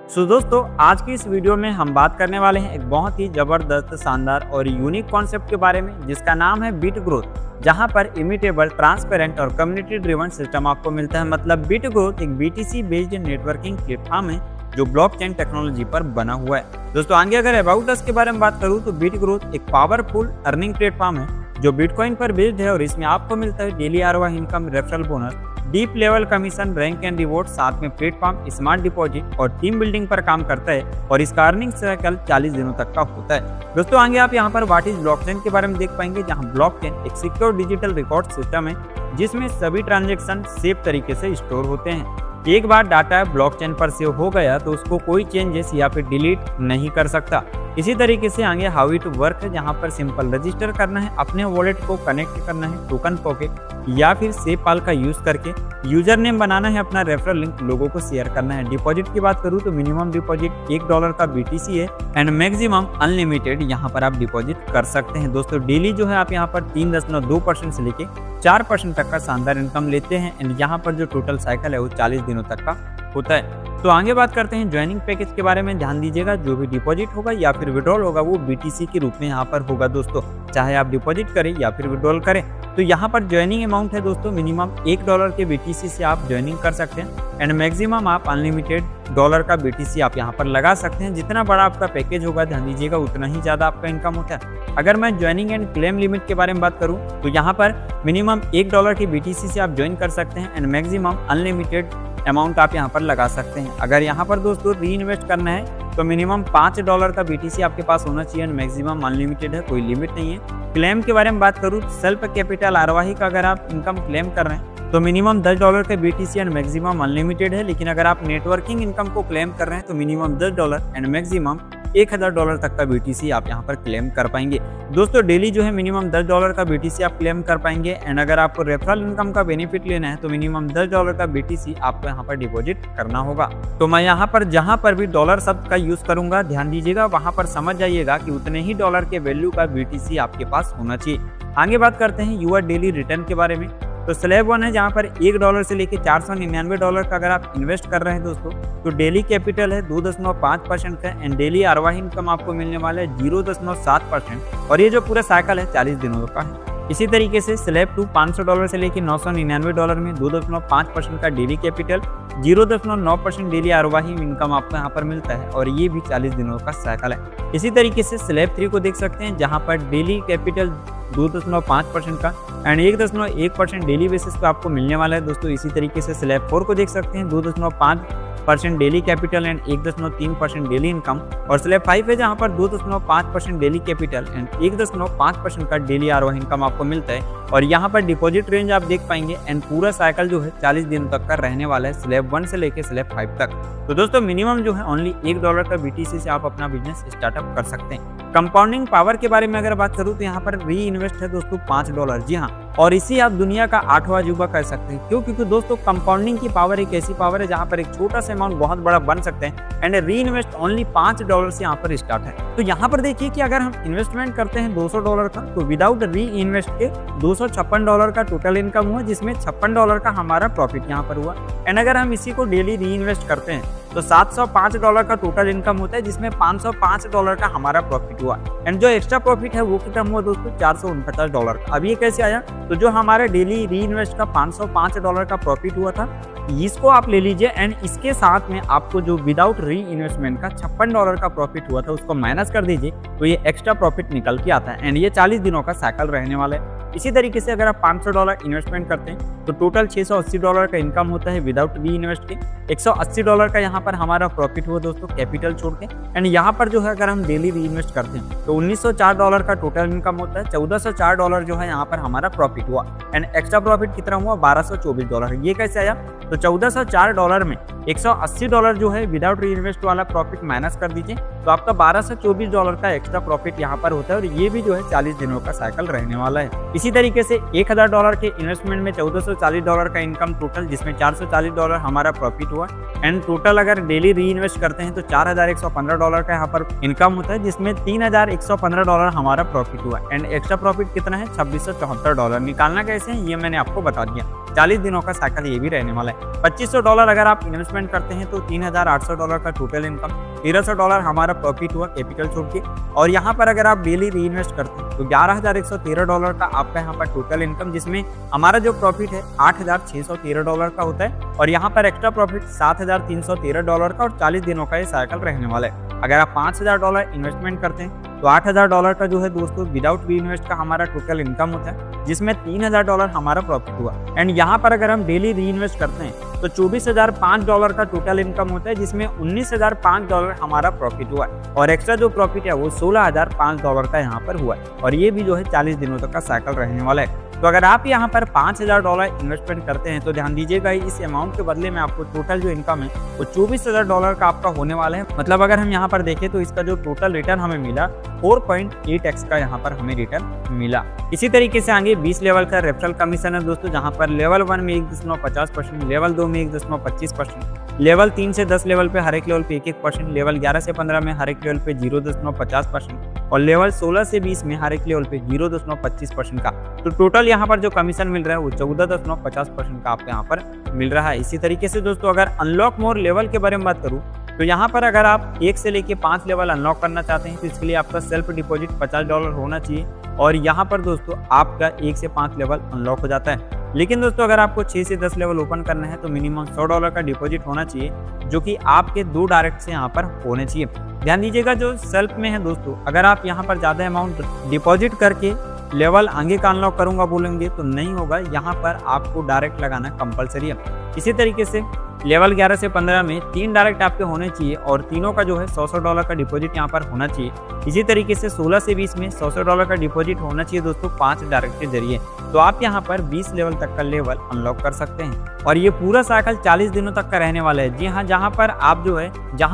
दोस्तों आज की इस वीडियो में हम बात करने वाले हैं एक बहुत ही जबरदस्त शानदार और यूनिक कॉन्सेप्ट के बारे में जिसका नाम है बिट ग्रोथ, जहां पर इमिटेबल, ट्रांसपेरेंट और कम्युनिटी ड्रिवन सिस्टम आपको मिलता है। मतलब बिट ग्रोथ एक BTC बेस्ड नेटवर्किंग प्लेटफॉर्म है जो ब्लॉकचेन टेक्नोलॉजी पर बना हुआ है। दोस्तों आगे अगर अबाउट अस के बारे में बात करूं तो बिट ग्रोथ एक पावरफुल अर्निंग प्लेटफॉर्म है जो बिटकॉइन पर बेस्ड है और इसमें आपको मिलता है daily ROI income, referral bonus, deep level commission, rank and reward, साथ में प्लेटफॉर्म स्मार्ट डिपॉजिट और टीम बिल्डिंग पर काम करता है और इसका अर्निंग साइकिल 40 दिनों तक का होता है। दोस्तों आगे आप यहाँ पर व्हाट इज ब्लॉकचेन के बारे में देख पाएंगे, जहाँ ब्लॉकचेन एक सिक्योर डिजिटल रिकॉर्ड सिस्टम है जिसमें सभी ट्रांजेक्शन सेफ तरीके से स्टोर होते हैं। एक बार डाटा ब्लॉकचेन पर सेव हो गया तो उसको कोई चेंजेस या फिर डिलीट नहीं कर सकता। इसी तरीके से आगे हाउ इट वर्क है, जहाँ पर सिंपल रजिस्टर करना है, अपने वॉलेट को कनेक्ट करना है टोकन पॉकेट या फिर सेपाल का यूज करके, यूजर नेम बनाना है, अपना रेफरल लिंक लोगों को शेयर करना है। डिपॉजिट की बात करूँ तो मिनिमम डिपॉजिट $1 का BTC है एंड मैक्सिमम अनलिमिटेड यहाँ पर आप डिपॉजिट कर सकते हैं। दोस्तों डेली जो है आप यहाँ पर 3.2% से लेके 4% तक का शानदार इनकम लेते हैं एंड यहाँ पर जो टोटल साइकिल है वो 40 दिनों तक का होता है। तो आगे बात करते हैं ज्वाइनिंग पैकेज के बारे में। ध्यान दीजिएगा जो भी डिपॉजिट होगा या फिर विड्रॉल होगा वो BTC के रूप में यहाँ पर होगा। दोस्तों चाहे आप डिपॉजिट करें या फिर विड्रॉल करें तो यहाँ पर ज्वाइनिंग अमाउंट है दोस्तों मिनिमम $1 के BTC से आप ज्वाइनिंग कर सकते हैं एंड मैक्सिमम आप अनलिमिटेड $1 का BTC आप यहाँ पर लगा सकते हैं। जितना बड़ा आपका पैकेज होगा ध्यान दीजिएगा उतना ही ज़्यादा आपका इनकम होता है। अगर मैं ज्वाइनिंग एंड क्लेम लिमिट के बारे में बात करूँ तो यहाँ पर मिनिमम $1 के BTC से आप ज्वाइन कर सकते हैं एंड मैक्सिमम अनलिमिटेड अमाउंट आप यहाँ पर लगा सकते हैं। अगर यहाँ पर दोस्तों री इन्वेस्ट करना है तो मिनिमम $5 का BTC आपके पास होना चाहिए एंड मैक्सिमम अनलिमिटेड है, कोई लिमिट नहीं है। क्लेम के बारे में बात करूँ सेल्फ कैपिटल ROI का अगर आप इनकम क्लेम कर रहे हैं तो मिनिमम $10 का BTC एंड मैक्सिमम अनलिमिटेड है। लेकिन अगर आप नेटवर्किंग इनकम को क्लेम कर रहे हैं तो मिनिमम $10 एंड मैक्सिमम $1000 तक का BTC आप यहाँ पर क्लेम कर पाएंगे। दोस्तों डेली जो है मिनिमम $10 का BTC आप क्लेम कर पाएंगे एंड अगर आपको रेफरल इनकम का बेनिफिट लेना है तो मिनिमम $10 का BTC आपको यहाँ पर डिपॉजिट करना होगा। तो मैं यहाँ पर जहाँ पर भी डॉलर शब्द का यूज करूंगा ध्यान दीजिएगा वहाँ पर समझ जाइएगा कि उतने ही डॉलर के वैल्यू का BTC आपके पास होना चाहिए। आगे बात करते हैं यूआर डेली रिटर्न के बारे में। तो स्लैब 1 है जहाँ पर $1 से लेके $499 का अगर आप इन्वेस्ट कर रहे हैं दोस्तों तो डेली कैपिटल है 2.5% का एंड डेली ROI इनकम आपको मिलने वाला है 0.7% और ये जो पूरा साइकिल है 40 दिनों का है। इसी तरीके से स्लैब 2 $500 से लेके $999 में 2.5% का daily capital, 0.9% daily ROI income आपको यहाँ पर मिलता है और ये भी 40 दिनों का साइकिल है। इसी तरीके से स्लैब 3 को देख सकते हैं जहाँ पर डेली कैपिटल 2.5% का एंड 1.1% डेली बेसिस पे आपको मिलने वाला है दोस्तों। इसी तरीके से स्लैब 4 को देख सकते हैं 2.5% daily capital and 1.3% daily income और स्लैब 5 है जहाँ पर 2.5% डेली कैपिटल एंड 1.5% का डेली ROI इनकम आपको मिलता है और यहाँ पर डिपॉजिट रेंज आप देख पाएंगे एंड पूरा साइकिल जो है 40 दिनों तक का रहने वाला है स्लैब 1 से लेके स्लैब 5 तक। तो दोस्तों मिनिमम जो है ओनली $1 का BTC से आप अपना बिजनेस स्टार्टअप कर सकते हैं। कंपाउंडिंग पावर के बारे में अगर बात करूँ तो यहाँ पर री इन्वेस्ट है दोस्तों $5। जी हाँ, और इसी आप दुनिया का 8वां अजूबा कह सकते हैं। क्यों? क्योंकि दोस्तों कंपाउंडिंग की पावर एक ऐसी पावर है जहाँ पर एक छोटा सा अमाउंट बहुत बड़ा बन सकते हैं एंड री इन्वेस्ट ओनली $5 से यहाँ पर स्टार्ट है। तो यहाँ पर देखिए कि अगर हम इन्वेस्टमेंट करते हैं $200 का तो विदाउट री इन्वेस्ट के $256 का टोटल इनकम हुआ जिसमें $56 का हमारा प्रॉफिट यहाँ पर हुआ एंड अगर हम इसी को डेली री इन्वेस्ट करते हैं तो $705 का टोटल इनकम होता है जिसमें $505 का हमारा प्रॉफिट हुआ एंड जो एक्स्ट्रा प्रॉफिट है वो कितना हुआ दोस्तों $449 का। अब ये कैसे आया? तो जो हमारा डेली री इन्वेस्ट का $505 का प्रॉफिट हुआ था इसको आप ले लीजिए एंड इसके साथ में आपको जो विदाउट री इन्वेस्टमेंट का $56 का प्रॉफिट हुआ था उसको माइनस कर दीजिए तो ये एक्स्ट्रा प्रॉफिट निकल के आता है एंड ये 40 दिनों का साइकिल रहने वाला है। इसी तरीके से अगर आप $500 इन्वेस्टमेंट करते हैं तो टोटल $680 का इनकम होता है विदाउट री इन्वेस्ट के। $180 का यहाँ पर हमारा प्रॉफिट हुआ दोस्तों कैपिटल छोड़ के एंड यहाँ पर जो है अगर हम डेली री इन्वेस्ट करते हैं तो $1904 का टोटल इनकम होता है। $1404 जो है यहाँ पर हमारा प्रॉफिट हुआ एंड एक्स्ट्रा प्रॉफिट कितना हुआ $1224। ये कैसे आया? तो $1404 में $180 जो है विदाउट री इन्वेस्ट वाला प्रॉफिट माइनस कर दीजिए तो आपका $1224 का एक्स्ट्रा प्रॉफिट यहाँ पर होता है और ये भी जो है 40 दिनों का साइकिल रहने वाला है। इसी तरीके से $1000 के इन्वेस्टमेंट में $1440 का इनकम टोटल जिसमें $440 हमारा प्रॉफिट हुआ एंड टोटल अगर डेली री इन्वेस्ट करते हैं तो $4115 का यहाँ पर इनकम होता है जिसमें $3115 हमारा प्रॉफिट हुआ एंड एक्स्ट्रा प्रॉफिट कितना है $2674। निकालना कैसे है ये मैंने आपको बता दिया। 40 दिनों का साइकिल ये भी रहने वाला है। $2500 अगर आप इन्वेस्टमेंट करते हैं तो $3800 का टोटल इनकम, $1300 हमारा प्रॉफिट हुआ कैपिटल छोड़ के। और यहाँ पर अगर आप डेली री इन्वेस्ट करते हैं तो $11113 का आपका यहाँ पर टोटल इनकम, जिसमें हमारा जो प्रॉफिट है $8613 का होता है और यहाँ पर एक्स्ट्रा प्रॉफिट $7313 का और 40 दिनों का ये साइकिल रहने वाला है। अगर आप $5000 इन्वेस्टमेंट करते हैं तो $8000 का जो है दोस्तों विदाउट री इन्वेस्ट का हमारा टोटल इनकम होता है, जिसमें $3000 हमारा प्रॉफिट हुआ। एंड यहाँ पर अगर हम डेली री इन्वेस्ट करते हैं तो $24005 का टोटल इनकम होता है, जिसमें $19005 हमारा प्रॉफिट हुआ है और एक्स्ट्रा जो प्रॉफिट है वो $16005 का यहाँ पर हुआ है और ये भी जो है 40 दिनों तक का साइकिल रहने वाला है। तो अगर आप यहाँ पर $5000 इन्वेस्टमेंट करते हैं तो ध्यान दीजिएगा इस अमाउंट के बदले में आपको टोटल जो इनकम है वो $24000 का आपका होने वाला है। मतलब अगर हम यहाँ पर देखें तो इसका जो टोटल रिटर्न हमें मिला 4.8x का यहाँ पर हमें रिटर्न मिला। इसी तरीके से आगे 20 लेवल का रेफरल कमीशन है दोस्तों, जहाँ पर लेवल 1 में 1.50%, लेवल 2 में 1.25%, लेवल 3 से 10 लेवल पे हर एक लेवल पे 1-1%, लेवल 11 से 15 में हर एक लेवल पे 0.50% और लेवल 16 से 20 में हर एक लेवल पे 0.25% का। तो टोटल यहाँ पर जो कमीशन मिल रहा है वो 14.50% का आपको यहाँ पर मिल रहा है। इसी तरीके से दोस्तों अगर अनलॉक मोर लेवल के बारे में बात करूँ तो यहाँ पर अगर आप 1 से लेके 5 लेवल अनलॉक करना चाहते हैं तो इसके लिए आपका सेल्फ डिपॉजिट $50 होना चाहिए और यहाँ पर दोस्तों आपका 1 से 5 लेवल अनलॉक हो जाता है। लेकिन दोस्तों अगर आपको 6 से 10 लेवल ओपन करना है तो मिनिमम $100 का डिपॉजिट होना चाहिए, जो कि आपके 2 डायरेक्ट से यहाँ पर होने चाहिए। ध्यान दीजिएगा जो सेल्फ में है दोस्तों, अगर आप यहाँ पर ज़्यादा अमाउंट डिपॉजिट करके लेवल आगे का अनलॉक करूंगा बोलेंगे तो नहीं होगा, यहाँ पर आपको डायरेक्ट लगाना कंपलसरी है। इसी तरीके से लेवल 11 से 15 में 3 डायरेक्ट आपके होने चाहिए और तीनों का जो है $100 का डिपॉजिट यहाँ पर होना चाहिए। इसी तरीके से 16 से 20 में $100 का डिपॉजिट होना चाहिए दोस्तों 5 डायरेक्ट के जरिए। तो आप यहाँ पर 20 लेवल तक का लेवल अनलॉक कर सकते हैं और ये पूरा साइकिल 40 दिनों तक का रहने वाला है। जी हाँ, जहाँ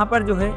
पर जो है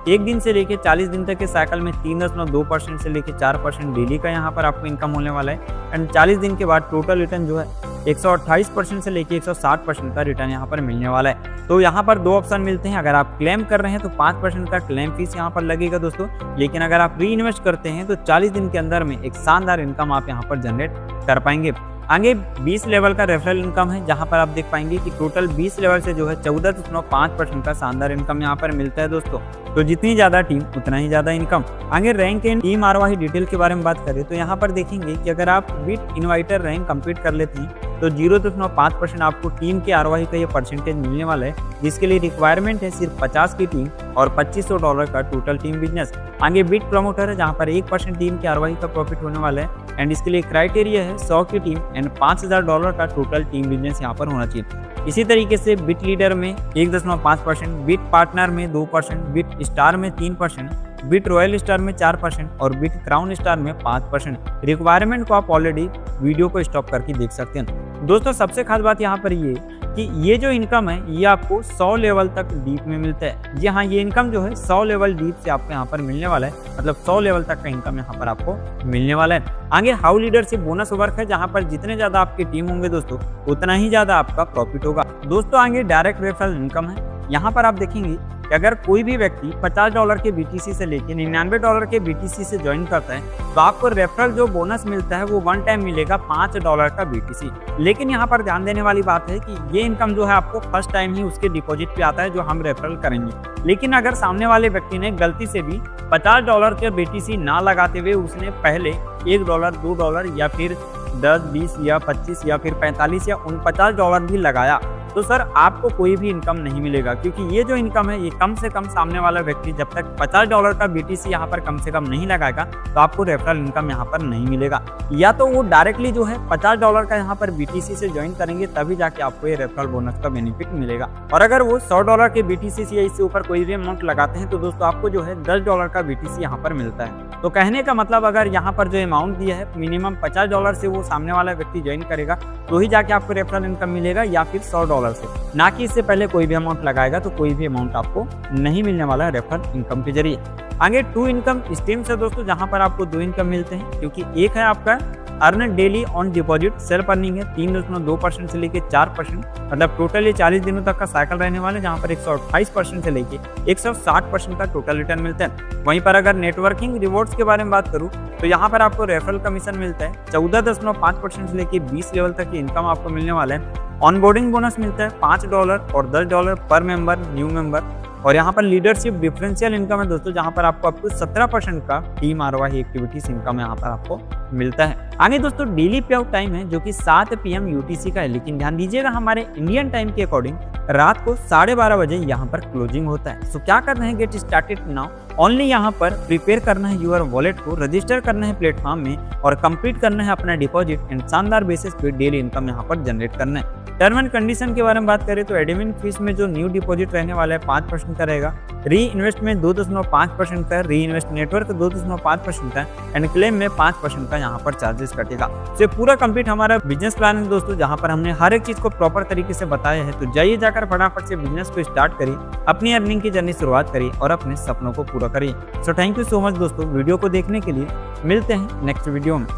1 दिन से लेके 40 दिन तक के साइकिल में 3.2% से लेके 4% डेली का यहाँ पर आपको इनकम होने वाला है एंड 40 दिन के बाद टोटल रिटर्न जो है 128% से लेके 160% का रिटर्न यहाँ पर मिलने वाला है। तो यहाँ पर 2 ऑप्शन मिलते हैं, अगर आप क्लेम कर रहे हैं तो 5% का क्लेम फीस यहाँ पर लगेगा दोस्तों, लेकिन अगर आप री इन्वेस्ट करते हैं तो 40 दिन के अंदर में एक शानदार इनकम आप यहाँ पर जनरेट कर पाएंगे। आगे 20 लेवल का रेफरल इनकम है, जहां पर आप देख पाएंगे कि टोटल 20 लेवल से जो है 14.5% का शानदार इनकम यहां पर मिलता है दोस्तों। तो जितनी ज़्यादा टीम उतना ही ज़्यादा इनकम। आगे रैंक एंड टीम आरवाही डिटेल के बारे में बात करें तो यहाँ पर देखेंगे कि अगर आप बिट इन्वाइटर रैंक कंप्लीट कर लेते हैं तो 0.5% आपको टीम के आरवाही का ये परसेंटेज मिलने वाला है, जिसके लिए रिक्वायरमेंट है सिर्फ 50 की टीम और $2500 का टोटल टीम बिजनेस। आगे बिट प्रमोटर है, जहाँ पर 1% टीम के आरवाही का प्रॉफिट होने वाला है एंड इसके लिए क्राइटेरिया है 100 की टीम एंड $5000 का टोटल टीम बिजनेस यहाँ पर होना चाहिए। इसी तरीके से बिट लीडर में 1.5%, बिट पार्टनर में 2%, बिट स्टार में 3%, बिट रॉयल स्टार में 4% और बिट क्राउन स्टार में 5%। रिक्वायरमेंट को आप ऑलरेडी वीडियो को स्टॉप करके देख सकते हैं दोस्तों। सबसे खास बात यहाँ पर ये कि ये जो इनकम है ये आपको 100 लेवल तक डीप में मिलता है। जी हाँ, ये इनकम जो है 100 लेवल डीप से आपको यहाँ पर मिलने वाला है, मतलब 100 लेवल तक का इनकम यहाँ पर आपको मिलने वाला है। आगे हाउ लीडरशिप बोनस वर्क है, जहाँ पर जितने ज्यादा आपकी टीम होंगे दोस्तों उतना ही ज्यादा आपका प्रॉफिट होगा दोस्तों। आगे डायरेक्ट रेफरल इनकम है, यहाँ पर आप देखेंगे कि अगर कोई भी व्यक्ति $50 के BTC से लेके $99 के BTC से ज्वाइन करता है तो आपको रेफरल जो बोनस मिलता है वो 1 टाइम मिलेगा $5 का BTC। लेकिन यहाँ पर ध्यान देने वाली बात है कि ये इनकम जो है आपको फर्स्ट टाइम ही उसके डिपॉजिट पे आता है जो हम रेफरल करेंगे। लेकिन अगर सामने वाले व्यक्ति ने गलती से भी $50 के BTC ना लगाते हुए उसने पहले $1, $2 या फिर 10, 20 या 25 या फिर 45 या $49 भी लगाया तो सर आपको कोई भी इनकम नहीं मिलेगा, क्योंकि ये जो इनकम है ये कम से कम सामने वाला व्यक्ति जब तक $50 का BTC यहाँ पर कम से कम नहीं लगाएगा तो आपको रेफरल इनकम यहाँ पर नहीं मिलेगा। या तो वो डायरेक्टली जो है $50 का यहाँ पर BTC से ज्वाइन करेंगे तभी जाके आपको ये रेफरल बोनस का बेनिफिट मिलेगा। और अगर वो $100 के BTC से या इससे ऊपर कोई भी अमाउंट लगाते हैं तो दोस्तों आपको जो है $10 का BTC यहाँ पर मिलता है। तो कहने का मतलब अगर यहाँ पर जो अमाउंट दिया है मिनिमम $50 से वो सामने वाला व्यक्ति ज्वाइन करेगा तो ही जाके आपको रेफरल इनकम मिलेगा, या फिर $100 से, ना कि इससे पहले कोई भी अमाउंट लगाएगा तो कोई भी अमाउंट आपको नहीं मिलने वाला है रेफरल इनकम के जरिए। आगे 2 इनकम स्ट्रीम्स है दोस्तों, जहां पर आपको 2 इनकम मिलते हैं, क्योंकि एक है आपका earn daily on deposit self earning है 3.2% से लेके 4%, मतलब टोटल ये 40 दिनों तक का साइकिल रहने वाला है, जहाँ पर 128% से लेके 160% का टोटल रिटर्न मिलता है। वहीं पर अगर नेटवर्किंग रिवॉर्ड्स के बारे में बात करूँ तो यहाँ पर आपको रेफरल कमीशन मिलता है 14.5% से लेके 20 लेवल तक की इनकम आपको मिलने वाला है। ऑनबोर्डिंग बोनस मिलता है $5 और $10 पर मेंबर न्यू मेंबर। और यहाँ पर लीडरशिप डिफरेंशियल इनकम है दोस्तों, जहाँ पर आपको अप टू 17% का टीम ROI एक्टिविटीज इनकम यहाँ पर आपको मिलता है। आगे दोस्तों डेली पे आउट टाइम है जो कि 7 PM UTC का है, लेकिन ध्यान दीजिएगा हमारे इंडियन टाइम के अकॉर्डिंग रात को 12:30 बजे यहाँ पर क्लोजिंग होता है। सो क्या करना है, गेट स्टार्टेड नाउ। ओनली यहाँ पर प्रिपेयर करना है यूर वॉलेट को, रजिस्टर करना है प्लेटफॉर्म में और कंप्लीट करना है अपना डिपॉजिट एंड शानदार बेसिस पे डेली इनकम यहाँ पर जनरेट करना है। टर्म एंड कंडीशन के बारे में बात करें तो एडमिन फीस में जो न्यू डिपॉजिट रहने वाला है 5% का रहेगा, री इन्वेस्टमेंट 2.5% का, री इन्वेस्ट नेटवर्क 2.5% का एंड क्लेम में 5% का यहाँ पर चार्जेस कटेगा। तो ये पूरा कंप्लीट हमारा बिजनेस प्लान है दोस्तों, जहाँ पर हमने हर एक चीज को प्रॉपर तरीके से बताया है। तो जाइए जाकर फटाफट से बिजनेस को स्टार्ट करिए, अपनी अर्निंग की जर्नी शुरुआत करिए और अपने सपनों को पूरा करिए। So thank you so much दोस्तों वीडियो को देखने के लिए। मिलते हैं नेक्स्ट वीडियो में।